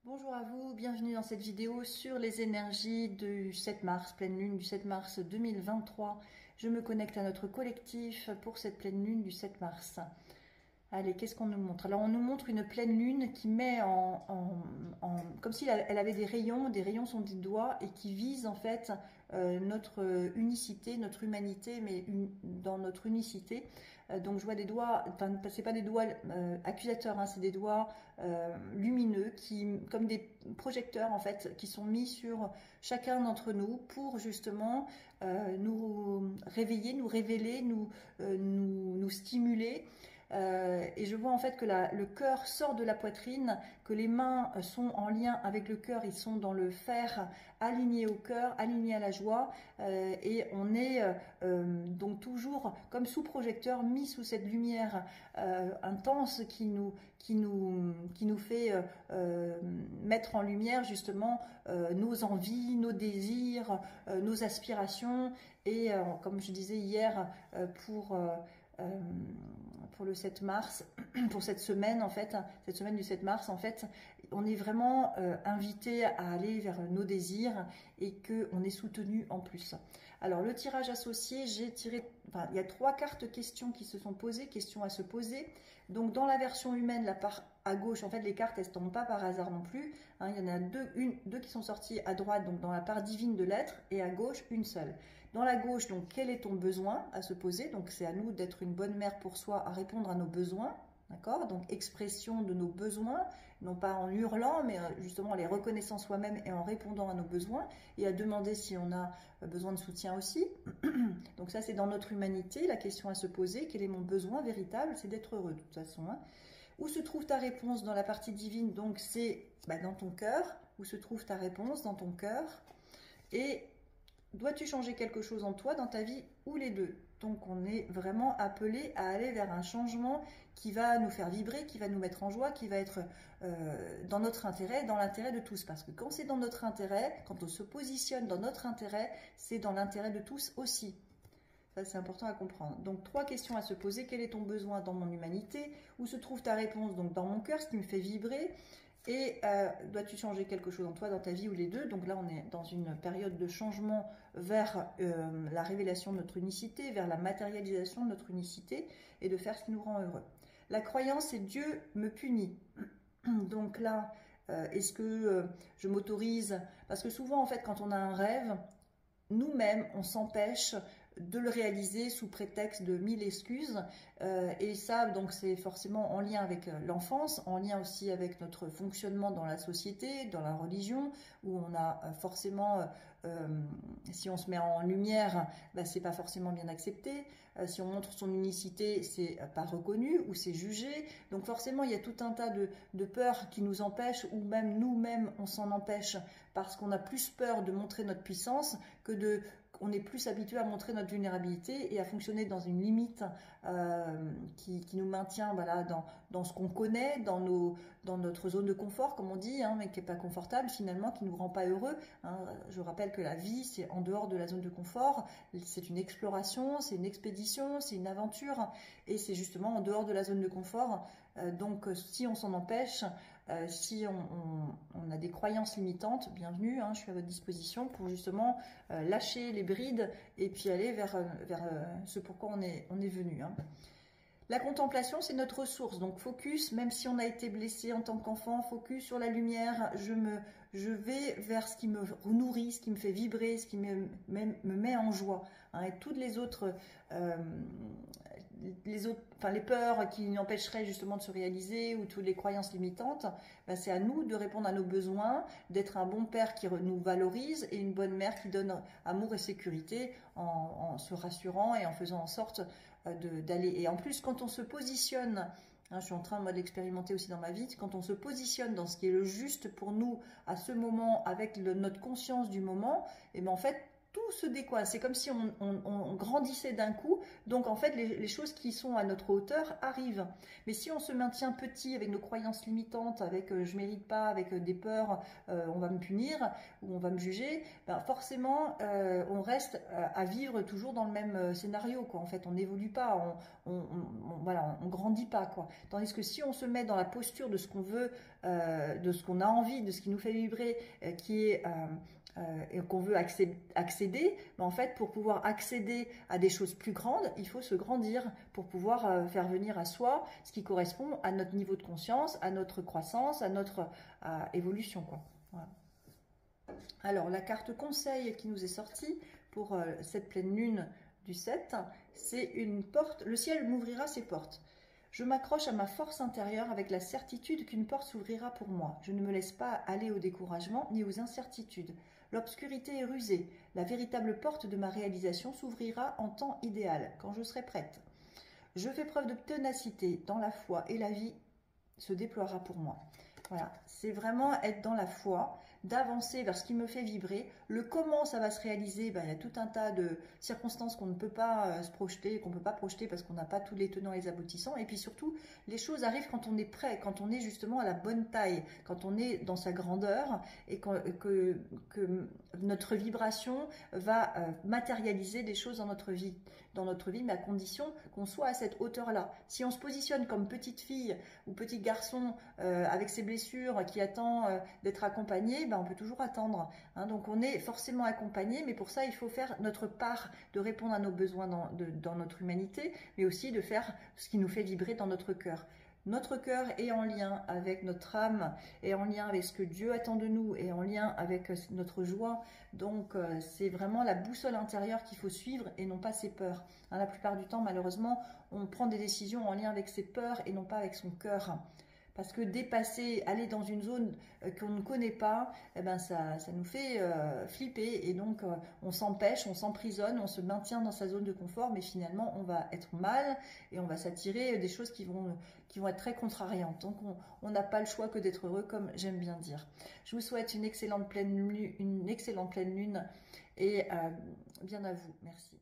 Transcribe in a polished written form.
Bonjour à vous, bienvenue dans cette vidéo sur les énergies du 7 mars, pleine lune du 7 mars 2023. Je me connecte à notre collectif pour cette pleine lune du 7 mars. Allez, qu'est-ce qu'on nous montre? Alors, on nous montre une pleine lune qui met comme si elle avait des rayons sont des doigts et qui visent en fait notre unicité, notre humanité, mais dans notre unicité. Donc, je vois des doigts, enfin, c'est pas des doigts accusateurs, hein, c'est des doigts lumineux comme des projecteurs en fait, qui sont mis sur chacun d'entre nous pour justement nous réveiller, nous révéler, nous stimuler. Et je vois en fait que le cœur sort de la poitrine, que les mains sont en lien avec le cœur, ils sont dans le fer, alignés au cœur, alignés à la joie, et on est donc toujours comme sous projecteur, mis sous cette lumière intense qui nous fait mettre en lumière justement nos envies, nos désirs, nos aspirations, et comme je disais hier pour le 7 mars, pour cette semaine en fait, cette semaine du 7 mars en fait, on est vraiment invité à aller vers nos désirs et qu'on est soutenu en plus. Alors le tirage associé, j'ai tiré, enfin, il y a 3 cartes questions qui se sont posées, questions à se poser. Donc dans la version humaine, la part à gauche, en fait les cartes elles ne tombent pas par hasard non plus, hein, il y en a deux qui sont sorties à droite, donc dans la part divine de l'être, et à gauche une seule. Dans la gauche, donc quel est ton besoin à se poser? Donc c'est à nous d'être une bonne mère pour soi, à répondre à nos besoins. D'accord? Donc expression de nos besoins, non pas en hurlant, mais justement en les reconnaissant soi-même et en répondant à nos besoins, et à demander si on a besoin de soutien aussi. Donc ça c'est dans notre humanité, la question à se poser, quel est mon besoin véritable? C'est d'être heureux de toute façon. Hein. Où se trouve ta réponse dans la partie divine? Donc c'est dans ton cœur. Où se trouve ta réponse? Dans ton cœur. Et dois-tu changer quelque chose en toi, dans ta vie, ou les deux? Donc on est vraiment appelé à aller vers un changement qui va nous faire vibrer, qui va nous mettre en joie, qui va être dans notre intérêt, dans l'intérêt de tous. Parce que quand c'est dans notre intérêt, quand on se positionne dans notre intérêt, c'est dans l'intérêt de tous aussi. Ça, c'est important à comprendre. Donc, 3 questions à se poser. Quel est ton besoin dans mon humanité? Où se trouve ta réponse? Donc, dans mon cœur, ce qui me fait vibrer. Et dois-tu changer quelque chose en toi, dans ta vie, ou les deux? Donc là, on est dans une période de changement vers la révélation de notre unicité, vers la matérialisation de notre unicité, et de faire ce qui nous rend heureux. La croyance, c'est Dieu me punit. Donc là, est-ce que je m'autorise? Parce que souvent, en fait, quand on a un rêve, nous-mêmes, on s'empêche de le réaliser sous prétexte de 1000 excuses, et ça, donc, c'est forcément en lien avec l'enfance, en lien aussi avec notre fonctionnement dans la société, dans la religion, où on a forcément, si on se met en lumière, c'est pas forcément bien accepté, si on montre son unicité, c'est pas reconnu, ou c'est jugé, donc forcément, il y a tout un tas de peurs qui nous empêchent, ou même nous-mêmes, on s'en empêche, parce qu'on a plus peur de montrer notre puissance que on est plus habitué à montrer notre vulnérabilité et à fonctionner dans une limite qui nous maintient dans ce qu'on connaît, dans notre zone de confort, comme on dit, hein, mais qui n'est pas confortable finalement, qui ne nous rend pas heureux. Hein. Je rappelle que la vie, c'est en dehors de la zone de confort, c'est une exploration, c'est une expédition, c'est une aventure, et c'est justement en dehors de la zone de confort. Donc si on s'en empêche, si on a des croyances limitantes, bienvenue, hein, je suis à votre disposition pour justement lâcher les brides et puis aller vers ce pourquoi on est venu. Hein. La contemplation, c'est notre ressource, donc focus, même si on a été blessé en tant qu'enfant, focus sur la lumière, je vais vers ce qui me nourrit, ce qui me fait vibrer, ce qui me met en joie. Hein, et toutes les autres, les peurs qui nous empêcheraient justement de se réaliser, ou toutes les croyances limitantes, c'est à nous de répondre à nos besoins, d'être un bon père qui nous valorise et une bonne mère qui donne amour et sécurité en se rassurant et en faisant en sorte d'aller. Et en plus, quand on se positionne, hein, je suis en train moi de l'expérimenter aussi dans ma vie, quand on se positionne dans ce qui est le juste pour nous à ce moment, avec notre conscience du moment, et en fait tout se décoince. C'est comme si on grandissait d'un coup. Donc en fait, les choses qui sont à notre hauteur arrivent. Mais si on se maintient petit avec nos croyances limitantes, avec je mérite pas, avec des peurs, on va me punir ou on va me juger, ben forcément on reste à vivre toujours dans le même scénario, quoi. En fait, on n'évolue pas, voilà, on grandit pas, quoi. Tandis que si on se met dans la posture de ce qu'on veut, de ce qu'on a envie, de ce qui nous fait vibrer, qui est et qu'on veut accéder, ben en fait, pour pouvoir accéder à des choses plus grandes, il faut se grandir pour pouvoir faire venir à soi ce qui correspond à notre niveau de conscience, à notre croissance, à notre évolution, quoi. Voilà. Alors, la carte conseil qui nous est sortie pour cette pleine lune du 7, c'est une porte. Le ciel m'ouvrira ses portes. Je m'accroche à ma force intérieure avec la certitude qu'une porte s'ouvrira pour moi. Je ne me laisse pas aller au découragement ni aux incertitudes. L'obscurité est rusée. La véritable porte de ma réalisation s'ouvrira en temps idéal, quand je serai prête. Je fais preuve de ténacité dans la foi et la vie se déploiera pour moi. Voilà, c'est vraiment être dans la foi, d'avancer vers ce qui me fait vibrer. Le comment ça va se réaliser, ben, il y a tout un tas de circonstances qu'on ne peut pas se projeter, qu'on ne peut pas projeter parce qu'on n'a pas tous les tenants et les aboutissants. Et puis surtout, les choses arrivent quand on est prêt, quand on est justement à la bonne taille, quand on est dans sa grandeur et que notre vibration va matérialiser des choses dans notre vie, mais à condition qu'on soit à cette hauteur-là. Si on se positionne comme petite fille ou petit garçon avec ses blessures qui attend d'être accompagné, ben on peut toujours attendre. Hein. Donc on est forcément accompagné, mais pour ça il faut faire notre part de répondre à nos besoins dans notre humanité, mais aussi de faire ce qui nous fait vibrer dans notre cœur. Notre cœur est en lien avec notre âme, est en lien avec ce que Dieu attend de nous, est en lien avec notre joie. Donc c'est vraiment la boussole intérieure qu'il faut suivre et non pas ses peurs. Hein, la plupart du temps, malheureusement, on prend des décisions en lien avec ses peurs et non pas avec son cœur. Parce que dépasser, aller dans une zone qu'on ne connaît pas, eh ben ça nous fait flipper et donc on s'empêche, on s'emprisonne, on se maintient dans sa zone de confort, mais finalement on va être mal et on va s'attirer des choses qui vont être très contrariantes. Donc on n'a pas le choix que d'être heureux, comme j'aime bien dire. Je vous souhaite une excellente pleine lune et bien à vous. Merci.